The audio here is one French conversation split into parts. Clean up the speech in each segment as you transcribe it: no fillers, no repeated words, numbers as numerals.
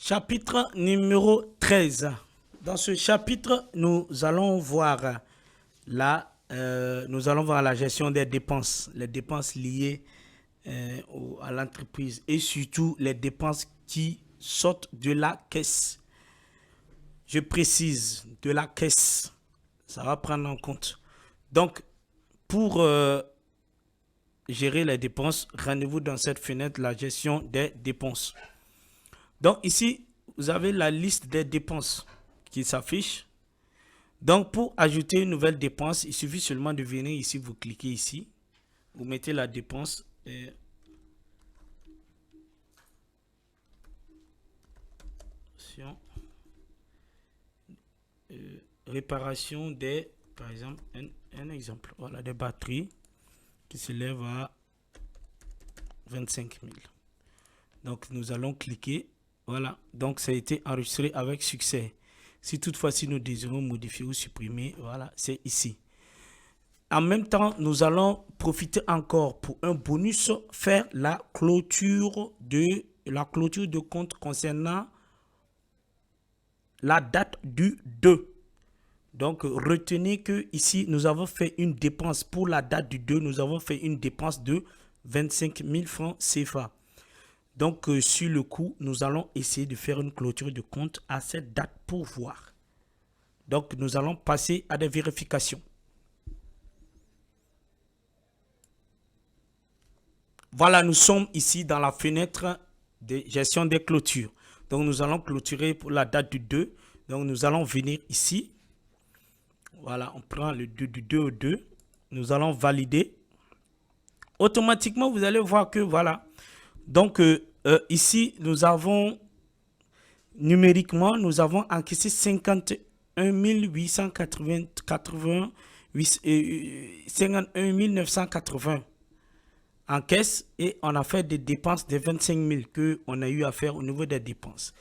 Chapitre numéro 13. Dans ce chapitre, nous allons voir la gestion des dépenses, les dépenses liées à l'entreprise et surtout les dépenses qui sortent de la caisse. Je précise, de la caisse. Ça va prendre en compte. Donc, pour gérer les dépenses, rendez-vous dans cette fenêtre, la gestion des dépenses. Donc ici, vous avez la liste des dépenses qui s'affiche. Donc pour ajouter une nouvelle dépense, il suffit seulement de venir ici, vous cliquez ici, vous mettez la dépense et réparation des, par exemple, un exemple, voilà, des batteries qui s'élèvent à 25 000. Donc nous allons cliquer. Voilà, donc ça a été enregistré avec succès. Si toutefois, si nous désirons modifier ou supprimer, voilà, c'est ici. En même temps, nous allons profiter encore pour un bonus, faire la clôture de compte concernant la date du 2. Donc, retenez que ici, nous avons fait une dépense pour la date du 2. Nous avons fait une dépense de 25 000 francs CFA. Donc, sur le coup, nous allons essayer de faire une clôture de compte à cette date pour voir. Donc, nous allons passer à des vérifications. Voilà, nous sommes ici dans la fenêtre de gestion des clôtures. Donc, nous allons clôturer pour la date du 2. Donc, nous allons venir ici. Voilà, on prend le 2 du 2 au 2. Nous allons valider. Automatiquement, vous allez voir que voilà. Donc, ici, nous avons, numériquement, nous avons encaissé 51 980 en caisse et on a fait des dépenses de 25 000 qu'on a eu à faire au niveau des dépenses.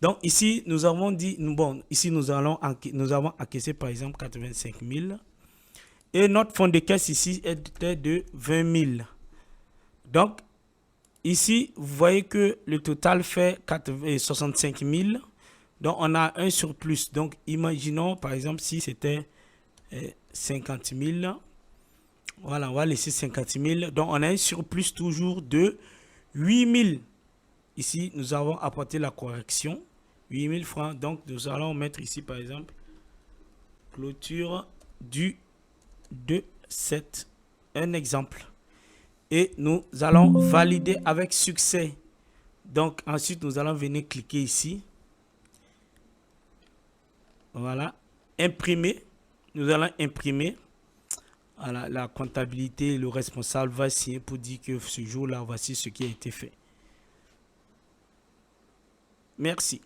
Donc, ici, nous avons dit, bon, ici, nous avons encaissé par exemple 85 000 et notre fonds de caisse ici était de 20 000. Donc, ici, vous voyez que le total fait 65 000. Donc, on a un surplus. Donc, imaginons, par exemple, si c'était 50 000. Voilà, on va laisser 50 000. Donc, on a un surplus toujours de 8 000. Ici, nous avons apporté la correction. 8 000 francs. Donc, nous allons mettre ici, par exemple, clôture du 2-7. Un exemple. Et nous allons valider avec succès. Donc ensuite nous allons venir cliquer ici. Voilà, imprimer. Nous allons imprimer. Voilà, la comptabilité, le responsable va signer pour dire que ce jour-là, voici ce qui a été fait. Merci.